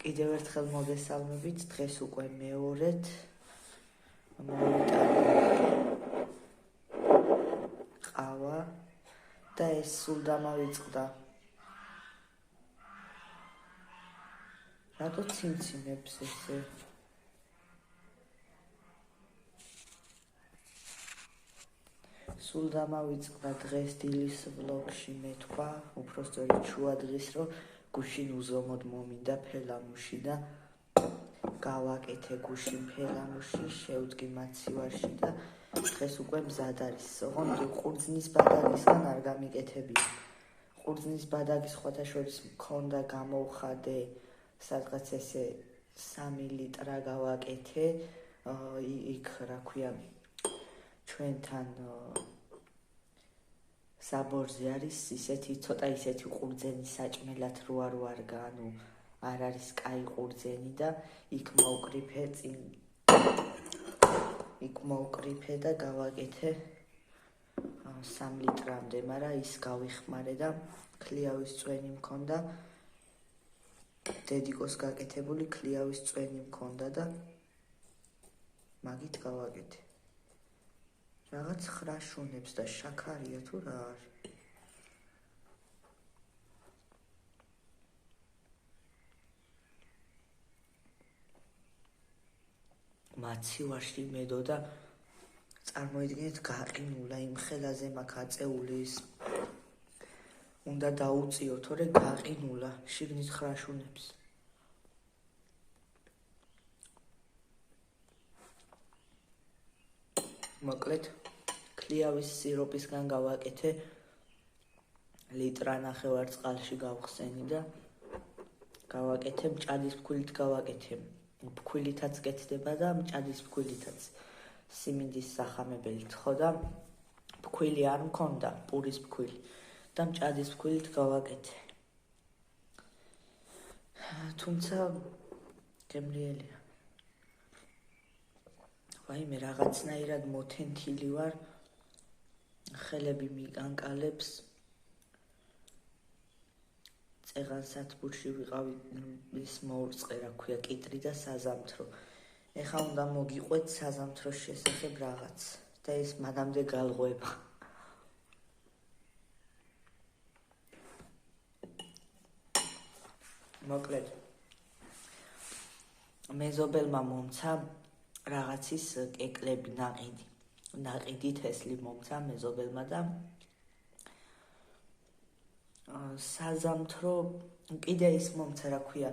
კიდევ ერთხელ მოგესალმებით, დღეს უკვე მეორედ მოვიტანე ყავა და ეს სულ დამავიწყდა. რატო ციმციმებს ესე? სულ დამავიწყდა დღეს დილის ვლოგში მე თქვა, უпростоრი შუადღის, რომ გუშინ უზომოდ მომინდა ფელამუში და გავაკეთე გუშინ ფელამუში, შევდგი მაცივარში და დღეს უკვე მზად არის. ოღონდ ყურძნის ბადაგისგან არ გამიკეთებია. ყურძნის ბადაგის სხვათა შორის მქონდა, გამოვხადე, სადღაც ესე 3 ლიტრა გავაკეთე, იქ რა ქვია, ჩვენთან საბორზე არის ისეთი ცოტა ისეთი ყურძენი საჭმელად რო არ განუ არ არის კაი ყურძენი და იქ მოვკრიფე და გავაკეთე 3 ლიტრამდე, მაგრამ ის გავიხმარე და ქლიავის წვენი მქონდა, დედიკოს გაკეთებული ქლიავის წვენი მქონდა და მაგით გავაკეთე. რაღაც ხრაშუნებს და შაქარია თუ რა არის. მაცივარში მედო და წარმოიდგინეთ გაყინულა იმ ხელაზე მაქვს აწეული ის უნდა დაუწიო, თორე გაყინულა შიგნით ხრაშუნებს. მოკლედ ქლიავის სიროპისგან გავაკეთე, ლიტრა ნახევარ წყალში გავხსენი და გავაკეთე, მჭადის ფქვილით გავაკეთე. ფქვილითაც კეთდება და მჭადის ფქვილითაც, სიმინდის სახამებელით, ხო და ფქვილი არ მქონდა, პურის ფქვილი და მჭადის ფქვილით გავაკეთე. თუმცა გემრიელია. ვაიმე, რაღაცნაირად მოთენთილი ვარ, ხელები მიკანკალებს. წეღანსათბურში ვიყავი, ის მოურწყე, რა ქვია, კიტრი და საზამთრო. ეხლა უნდა მოგიყვეთ საზამთროს შესახებ რაღაც და ეს მანამდე გალღვება. მოკლედ მეზობელმა მომცა რაღაცის კეკლები, ნაყიდი თესლი მომცა მეზობელმა და საზამთრო კიდე ის მომცა, რა ქვია,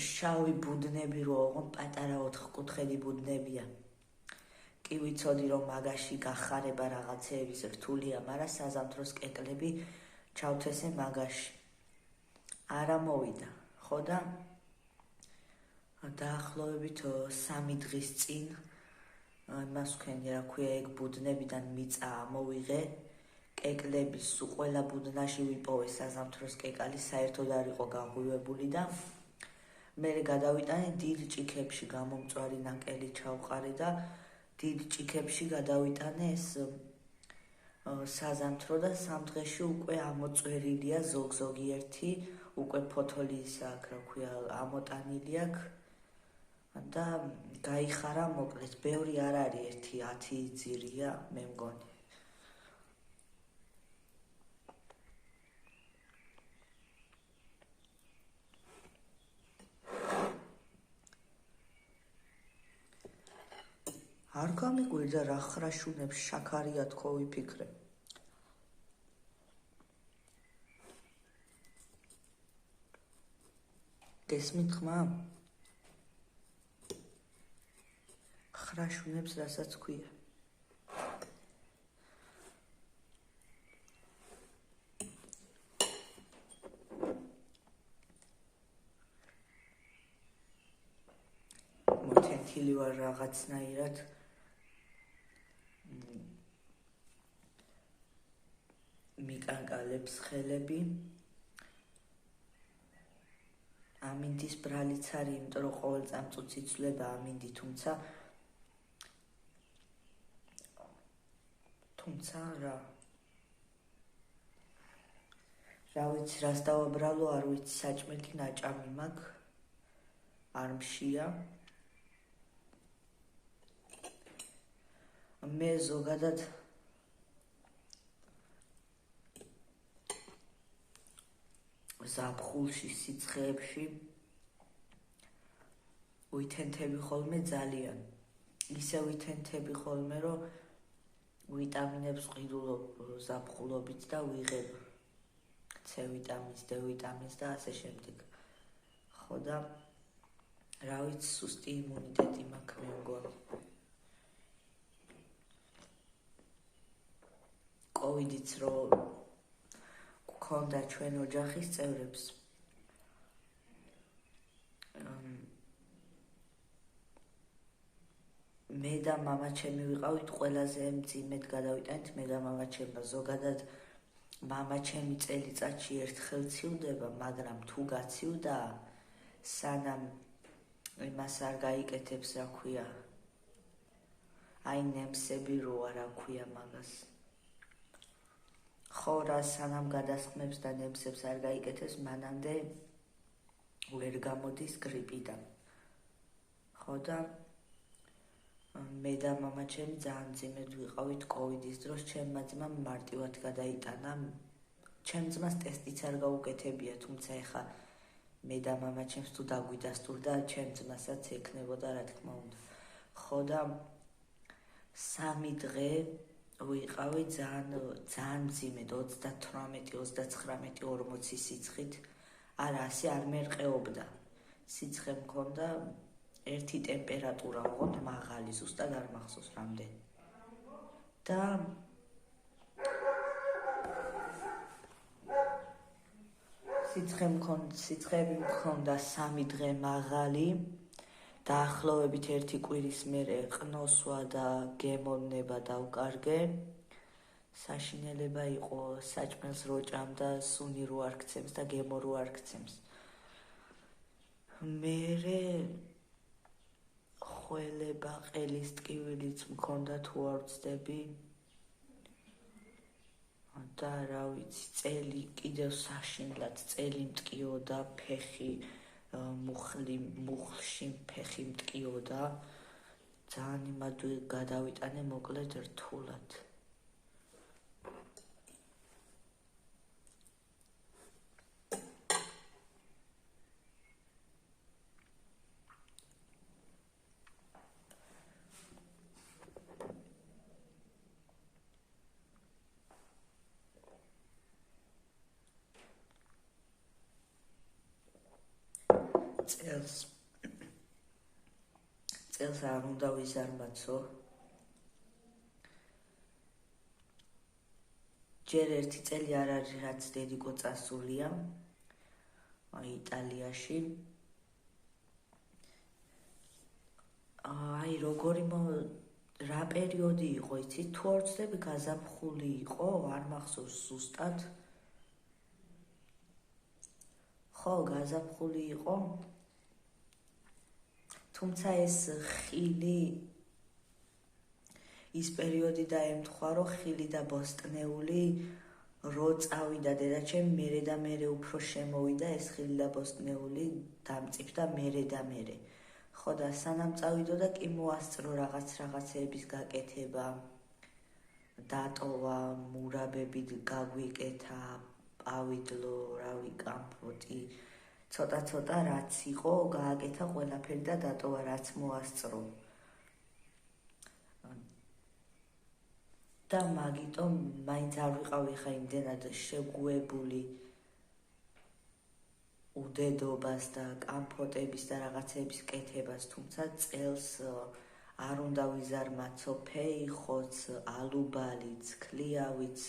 შავი ბუდნები რო ოღონ პატარა 4 კუთხედი ბუდნებია. კი ვიცოდი რომ მაგაში გახარება რაღაცეების რთულია, მაგრამ საზამთროს კეკლები ჩავთესე მაგაში. არა მოვიდა, ხო და დაახლოებით 3 დღის წინ იმას ვქენი, რა ქვია, ეგ ბუდნებიდან მიწა ამოვიღე, კეკლების ყველა ბუდნაში ვიპოვე საზამთროს კეკალი, საერთოდ არ იყო გაღვივებული და მე გადავიტანე დიდ ჭიქებში, გამომწვარი ნაკელი ჩავყარე და დიდ ჭიქებში გადავიტანე ეს საზამთრო და 3 დღეში უკვე ამოწვერილია ზოგ-ზოგიერთი, უკვე ფოთოლი ისა აქ, რა ქვია, ამოტანილი აქ და გაიხარა, მოკლედ, ბევრი არ არის, 1-10 ძირია, მე მგონი. არ გამიკვირდა რა ხრაშუნებს შაქარია თქო ვიფიქრე. გესმით ხმა? ხრაშუნებს რასაც ქვია. მოთენთილი ვარ რაღაცნაირად. მიკანკალებს ხელები. ამინდის ბრალიც არის, იმიტომ რომ ყოველ წამწუთს იცვლება ამინდი, თუმცა რა ვიცი, რას დავაბრალო, არ ვიცი, საჭმელი ნაჭამი მაქვს. არ მშია. მე ზოგადად ზაფხულში სიცხეებში ვითენთები ხოლმე ძალიან. ისე ვითენთები ხოლმე, რომ ვიტამინებს ვყიდულობ ზაფხულობით და ვიღებ C ვიტამინს, D ვიტამინს და ასე შემდეგ. ხო და რა ვიცი, სუსტი იმუნიტეტი მაქვს მე მგონი. კოვიდიც რო გქონდა ჩვენ ოჯახის წევრებს, მე და მამაჩემი ვიყავით ყველაზე მძიმედ გადავიტანით მე და მამაჩემმა. ზოგადად მამაჩემი წელიწადში ერთხელ ცივდება, მაგრამ თუ გაცივდა, სანამ იმას არ გაიკეთებს, რა ქვია, აი ნემსები რო არა ქვია მაგას. ხო რა, სანამ გადასხმებს და ნემსებს არ გაიკეთებს, მანამდე ვერ გამოდის გრიპიდან. ხო და მე და მამაჩემი ძალიან მძიმედ ვიყავით კოვიდის დროს. ჩემმა ძმამ მარტივად გადაიტანა. ჩემ ძმას ტესტიც არ გაუკეთებია, თუმცა ეხა მე და მამაჩემს თუ დაგვიდასტურდა, ჩემ ძმასაც ექნებოდა, რა თქმა უნდა. ხო და 3 დღე ვიყავი ძალიან მძიმედ, 38-39-40 სიცხით. არა, ასე არ მერყეობდა. სიცხე მქონდა, ერთი ტემპერატურა ოღონდ მაღალი, ზუსტად არ მახსოვს რამდენი. და სიცხეები მქონდა 3 დღე მაღალი, დაახლოებით 1 კვირის მერე ყნოსვა და გემოვნება დავკარგე. საშინელება იყო საჭმელს რო ჭამდა, სუნი რო არ გცემს და გემო რო არ გცემს. მერე ხველება, ყელის ტკივილიც მქონდა, თუ არ ვცდები. და რა ვიცი, წელი კიდევ საშინლად, წელი მტკიოდა, ფეხი მუხლში ფეხი მტკიოდა. ძალიან იმად გადავიტანე, მოკლედ რთულად. წელს არ უნდა ვიზარმაცო. ჯერ ერთი წელი არ არის, რაც დედიკო წასულია იტალიაში. აი როგორი რა პერიოდი იყო, იცით, თუ არ ვცდები, გაზაფხული იყო, არ მახსოვს ზუსტად. ხო, გაზაფხული იყო. თუმცა ეს ხილი, ის პერიოდი დაემთხვა, რომ ხილი და ბოსტნეული რო წავიდა დედაჩემი, მერე და მერე უფრო შემოვიდა ეს ხილი და ბოსტნეული დამწიფდა მერე და მერე. ხო და სანამ წავიდოდა კი მოასწრო რაღაცეების გაკეთება, დატოვა, მურაბები გაგვიკეთა, პავიდლო, რავი, კამპოტი, ცოტა რაც იყო, გააკეთა ყველაფერი და დატოვა, რაც მოასწრო. და მაგიტომ მაინც არ ვიყავი ხა იმდენად შეგუებული უდედობას და კამპოტების და რაღაცების კეთებას, თუმცა წელს არ უნდა ვიზარმაცო ფეიხოც, ალუბალიც, ქლიავიც,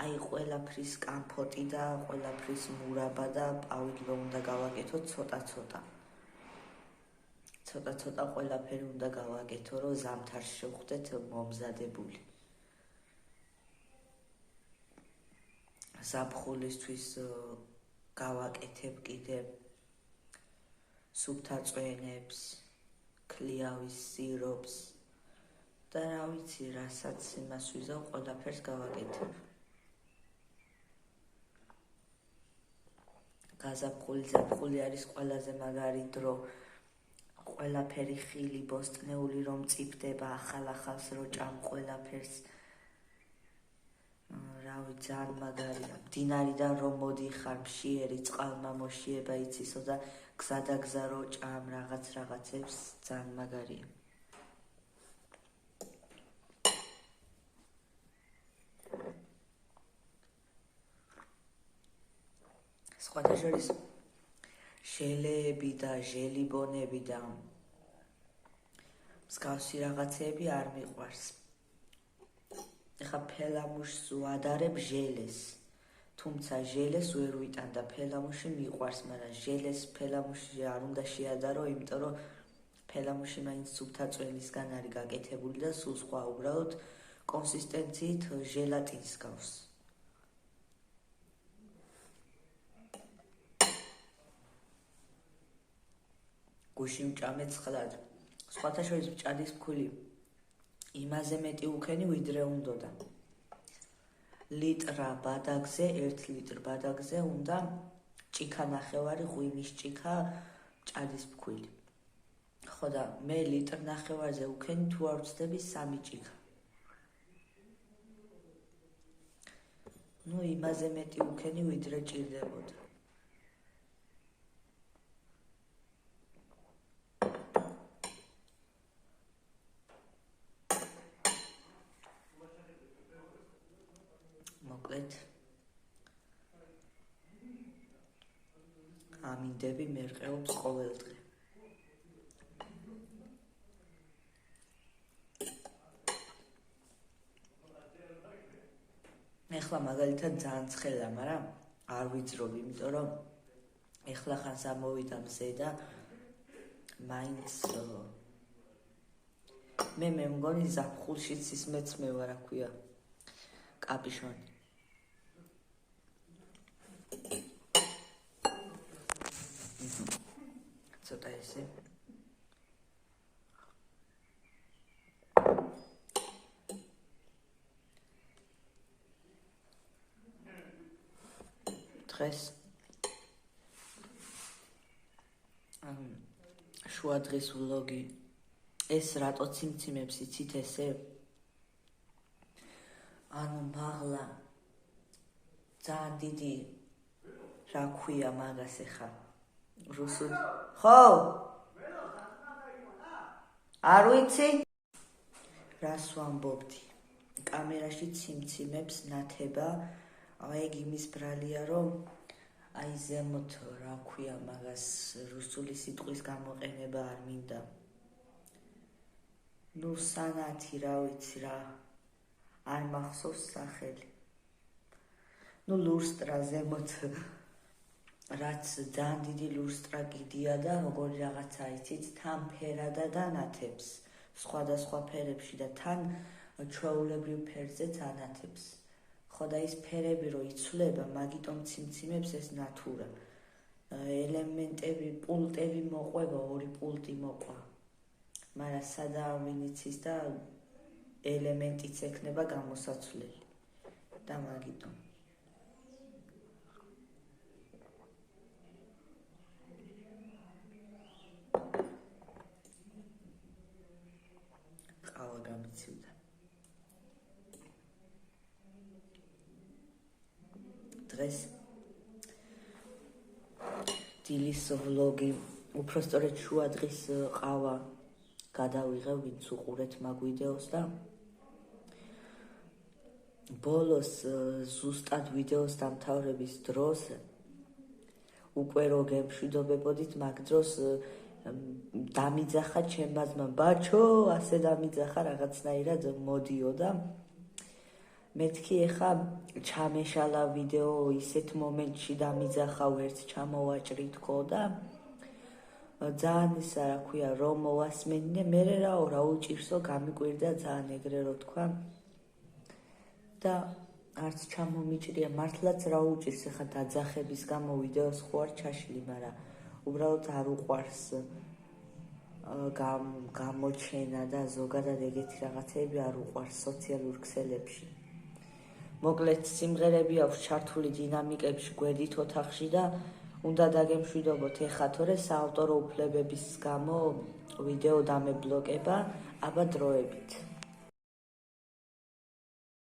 აი ყველაფრის კამპოტი და ყველაფრის მურაბა და პავიდლო უნდა გავაკეთო ცოტა. ცოტა ყველაფერი უნდა გავაკეთო, რომ ზამთარს შევხვდეთ მომზადებული. ზაფხულისთვის გავაკეთებ კიდე სუფთა წვენებს, ქლიავის სიროპს და რა ვიცი, რასაც იმას ვიზავ, ყველაფერს გავაკეთებ. გაზაფხული არის ყველაზე მაგარი დრო ყველაფერი ხილი ბოსტნეული რომ წიფდება ახალ-ახალს რო ჭამ ყველაფერს. რავი, ძალიან მაგარია. მდინარიდან რომ მოდიხარ, მშიერი წყალმა მოშიება იცისო და გზადაგზა რო ჭამ რაღაცებს, ძალიან მაგარია. სხვათა შორის ჟელეები და ჟელიბონები და მსგავსი რაღაცები არ მიყვარს. ეხა ფელამუშს ვადარებ ჟელეს, თუმცა ჟელეს ვერ ვიტან და ფელამუში მიყვარს, მაგრამ ჟელეს ფელამუში არ უნდა შეადარო, იმიტომ რომ ფელამუში მაინც სუფთა წველისგან არის გაკეთებული და სულ სხვა, უბრალოდ კონსისტენციით ჟელატინს გავს. გუში მჭამე ცხლად. სხვათა შორის მჭადის ფქვილი იმაზე მეტი უქენი ვიდრე უნდოდა. ლიტრა ბადაგზე, 1 ლიტრ ბადაგზე უნდა ჭიქა ნახევარი ღვინის ჭიქა მჭადის ფქვილი. ხო და მე ლიტრ ნახევარზე უქენი თუ არ ვწდები 3 ჭიქა. ნუ იმაზე მეტი უქენი ვიდრე ჭირდებოდა. მოკლედ ამინდები მერყეობს ყოველ დღე. ეხლა მაგალითად ძალიან ცხელა, მაგრამ არ ვიძრობ, იმიტომ რომ ეხლა ხანს ამოვიდა მზე და მაინც მე მგონი ზაფხულშიც ის მეცმევა, რა ქვია, კაპიშონი. ცოტა ესე. დღეს შუა დღის ვლოგი. ეს რატო ციმციმებს იცით ესე? ანუ მაღლა ძალიან დიდი, რა ქვია მაგას ეხა რუსული? ხო? არ ვიცი? რას ვამბობდი? კამერაში ციმციმებს ნათება, ეგ იმის ბრალია, რომ აი ზემოთ, რა ქვია მაგას, რუსული სიტყვის გამოყენება არ მინდა. ნუ სანათი, რა ვიცი რა, არ მახსოვს სახელი. ნუ ლურსტრა ზემოთ, რაც ძალიან დიდი ლურსტრა კიდია და როგორი რაღაცა იცით, თან ფერადა და ნათებს, სხვადასხვა ფერებში და თან ჩვეულებრივ ფერზეც ანათებს. ხო და ის ფერები რო იცვლება, მაგიტომ ციმციმებს ეს ნათურა. ელემენტები, პულტები მოყვება, 2 პულტი მოყვა. მაგრამ სადაა ვინ იცის და ელემენტიც ექნება გამოსაცვლელი. და მაგიტომ. ყავა გამიცივდა. დღეს დილის ვლოგი, უпростоრედ შუა დღის ყავა გადავიღებ, ვინც უყურეთ მაგ ვიდეოს და ბოლოს ზუსტად ვიდეოს დამთავრების დროს უკვე რო გემშვიდობებოდით, მაგ დროს დამიძახა ჩემმა ძმამ, ბაჩო, ასე დამიძახა, რაღაცნაირად მოდიოდა. მეთქი ეხა ჩამეშალა ვიდეო ისეთ მომენტში დამიძახა, ვერც ჩამოვაჭრი თქო და ძალიან ისა, რა ქვია, რომ მოვასმენინე, მერე რა უჭირსო, გამიკვირდა ძალიან ეგრე რო თქვა და არც ჩამომიჭრია, მართლაც რა უჭირს ეხა დაძახების გამო ვიდეოს ხო არ ჩაშლი, მაგრამ უბრალოდ არ უყვარს გამოჩენა და ზოგადად ეგეთი რაღაცები არ უყვარს სოციალურ ქსელებში. მოკლედ სიმღერები აქვს ჩართული დინამიკებში, გვერდით ოთახში და უნდა დაგემშვიდობოთ ეხლა, თორე საავტორო უფლებების გამო ვიდეო დამებლოკება, აბა დროებით.